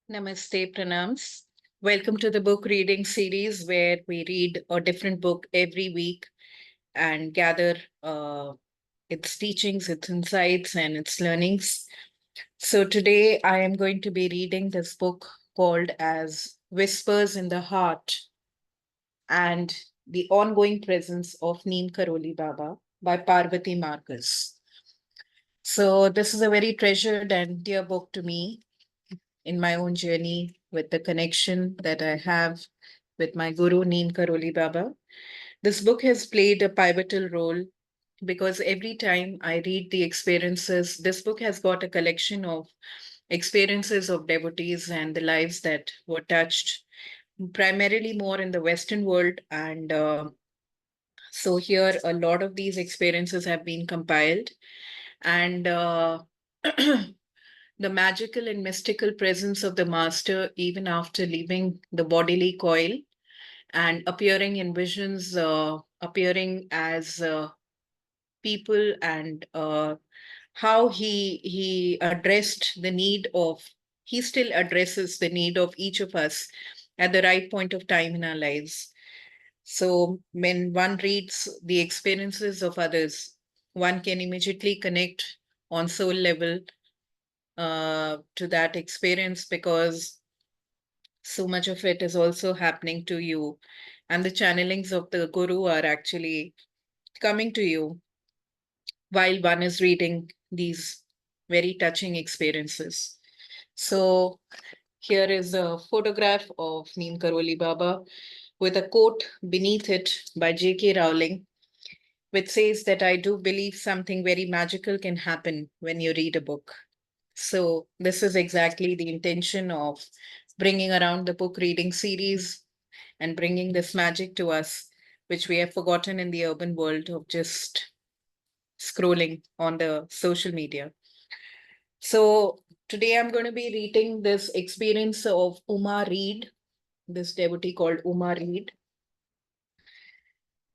Namaste, Pranams. Welcome to the book reading series where we read a different book every week and gather its teachings, its insights, and its learnings. So today I am going to be reading this book called as Whispers in the Heart and the Ongoing Presence of neemkarolibaba by Parvati Markus. So this is a very treasured and dear book to me in my own journey with the connection that I have with my guru, neemkarolibaba. This book has played a pivotal role because every time I read the experiences, this book has got a collection of experiences of devotees and the lives that were touched, primarily more in the Western world. And so here, a lot of these experiences have been compiled. And the magical and mystical presence of the master, even after leaving the bodily coil and appearing in visions, appearing as people, and how he addressed the need of, he still addresses the need of each of us at the right point of time in our lives. So when one reads the experiences of others, one can immediately connect on soul level to that experience because so much of it is also happening to you. And the channelings of the guru are actually coming to you while one is reading these very touching experiences. So here is a photograph of Neem Karoli Baba with a quote beneath it by J.K. Rowling, which says that I do believe something very magical can happen when you read a book. So this is exactly the intention of bringing around the book reading series and bringing this magic to us, which we have forgotten in the urban world of just scrolling on the social media. So today I'm going to be reading this experience of Uma Reed, this devotee called Uma Reed.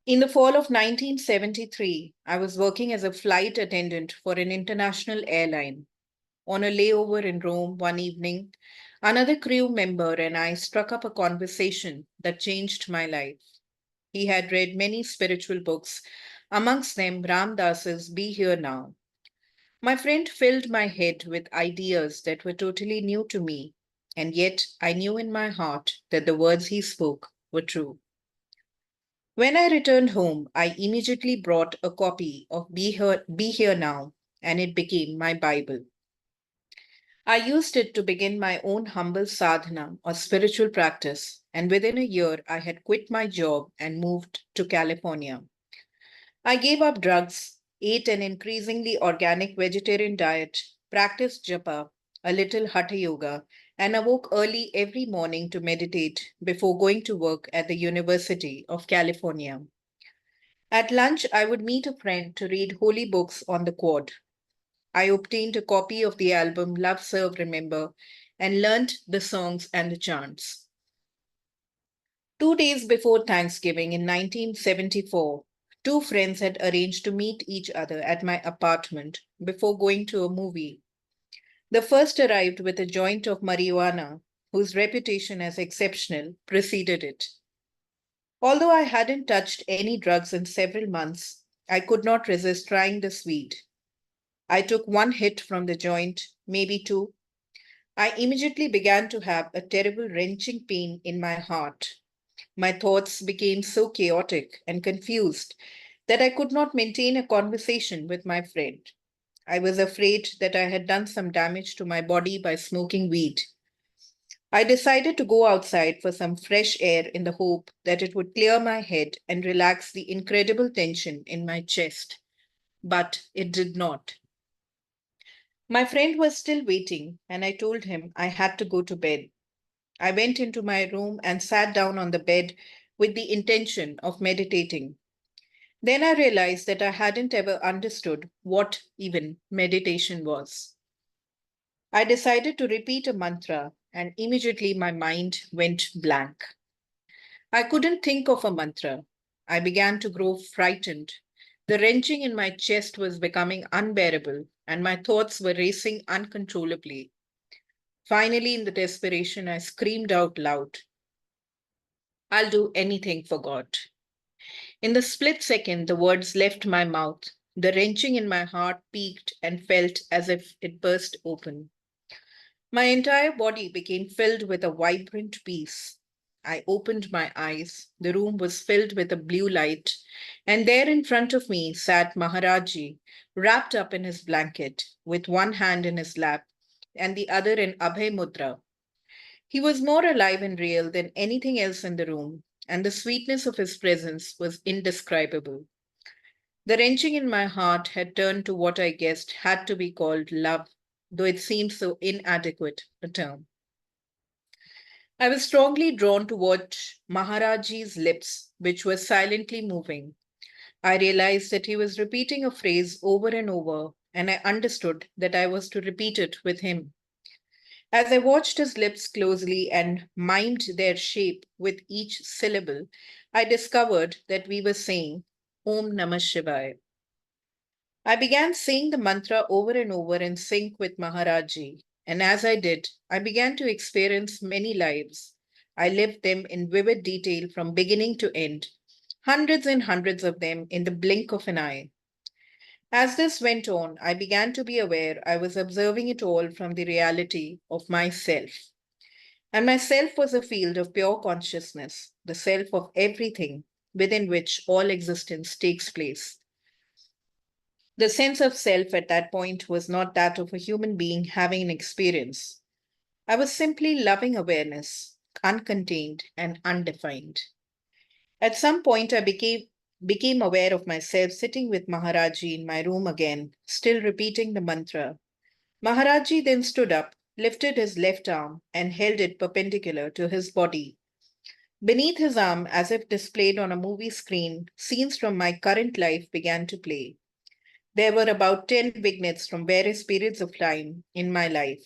In the fall of 1973, I was working as a flight attendant for an international airline. On a layover in Rome one evening, another crew member and I struck up a conversation that changed my life. He had read many spiritual books, amongst them Ram Das's Be Here Now. My friend filled my head with ideas that were totally new to me, and yet I knew in my heart that the words he spoke were true. When I returned home, I immediately brought a copy of Be Here Now, and it became my Bible. I used it to begin my own humble sadhana or spiritual practice, and within a year I had quit my job and moved to California. I gave up drugs, ate an increasingly organic vegetarian diet, practiced japa, a little hatha yoga, and awoke early every morning to meditate before going to work at the University of California. At lunch, I would meet a friend to read holy books on the quad. I obtained a copy of the album Love, Serve, Remember and learnt the songs and the chants. 2 days before Thanksgiving in 1974, two friends had arranged to meet each other at my apartment before going to a movie. The first arrived with a joint of marijuana, whose reputation as exceptional preceded it. Although I hadn't touched any drugs in several months, I could not resist trying the sweet. I took one hit from the joint, maybe two. I immediately began to have a terrible wrenching pain in my heart. My thoughts became so chaotic and confused that I could not maintain a conversation with my friend. I was afraid that I had done some damage to my body by smoking weed. I decided to go outside for some fresh air in the hope that it would clear my head and relax the incredible tension in my chest. But it did not. My friend was still waiting, and I told him I had to go to bed. I went into my room and sat down on the bed with the intention of meditating. Then I realized that I hadn't ever understood what even meditation was. I decided to repeat a mantra, and immediately my mind went blank. I couldn't think of a mantra. I began to grow frightened. The wrenching in my chest was becoming unbearable, and my thoughts were racing uncontrollably. Finally, in the desperation, I screamed out loud, "I'll do anything for God." In the split second, the words left my mouth. The wrenching in my heart peaked and felt as if it burst open. My entire body became filled with a vibrant peace. I opened my eyes. The room was filled with a blue light, and there in front of me sat Maharaji, wrapped up in his blanket, with one hand in his lap and the other in Abhay Mudra. He was more alive and real than anything else in the room, and the sweetness of his presence was indescribable. The wrenching in my heart had turned to what I guessed had to be called love, though it seemed so inadequate a term. I was strongly drawn to watch Maharaji's lips, which were silently moving. I realized that he was repeating a phrase over and over, and I understood that I was to repeat it with him. As I watched his lips closely and mimed their shape with each syllable, I discovered that we were saying Om Namah Shivaya. I began saying the mantra over and over in sync with Maharaji, and as I did, I began to experience many lives. I lived them in vivid detail from beginning to end, hundreds and hundreds of them in the blink of an eye. As this went on, I began to be aware I was observing it all from the reality of myself. And myself was a field of pure consciousness, the self of everything within which all existence takes place. The sense of self at that point was not that of a human being having an experience. I was simply loving awareness, uncontained and undefined. At some point, became aware of myself sitting with Maharaji in my room again, still repeating the mantra. Maharaji then stood up, lifted his left arm, and held it perpendicular to his body. Beneath his arm, as if displayed on a movie screen, scenes from my current life began to play. There were about 10 vignettes from various periods of time in my life.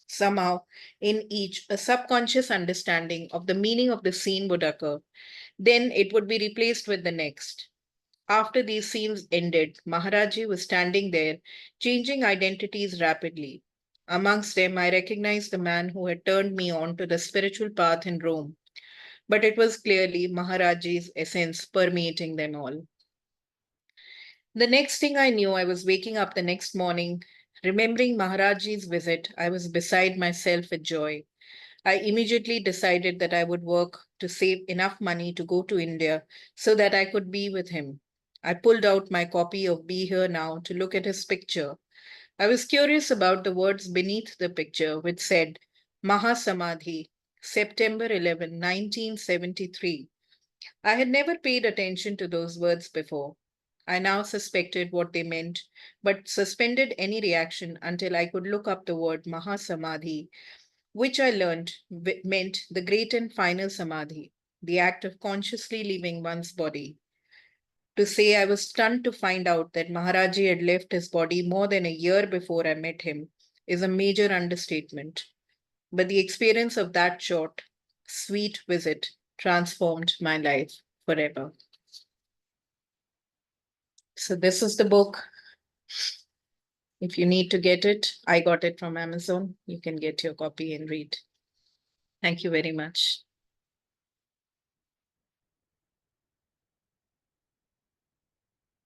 Somehow, in each, a subconscious understanding of the meaning of the scene would occur. Then it would be replaced with the next. After these scenes ended, Maharaji was standing there, changing identities rapidly. Amongst them, I recognized the man who had turned me on to the spiritual path in Rome, but it was clearly Maharaji's essence permeating them all. The next thing I knew, I was waking up the next morning. Remembering Maharaji's visit, I was beside myself with joy. I immediately decided that I would work to save enough money to go to India so that I could be with him. I pulled out my copy of Be Here Now to look at his picture. I was curious about the words beneath the picture, which said Mahasamadhi, September 11, 1973. I had never paid attention to those words before. I now suspected what they meant, but suspended any reaction until I could look up the word Mahasamadhi, which I learned meant the great and final samadhi, the act of consciously leaving one's body. To say I was stunned to find out that Maharaji had left his body more than a year before I met him is a major understatement. But the experience of that short, sweet visit transformed my life forever. So, this is the book. If you need to get it, I got it from Amazon. You can get your copy and read. Thank you very much.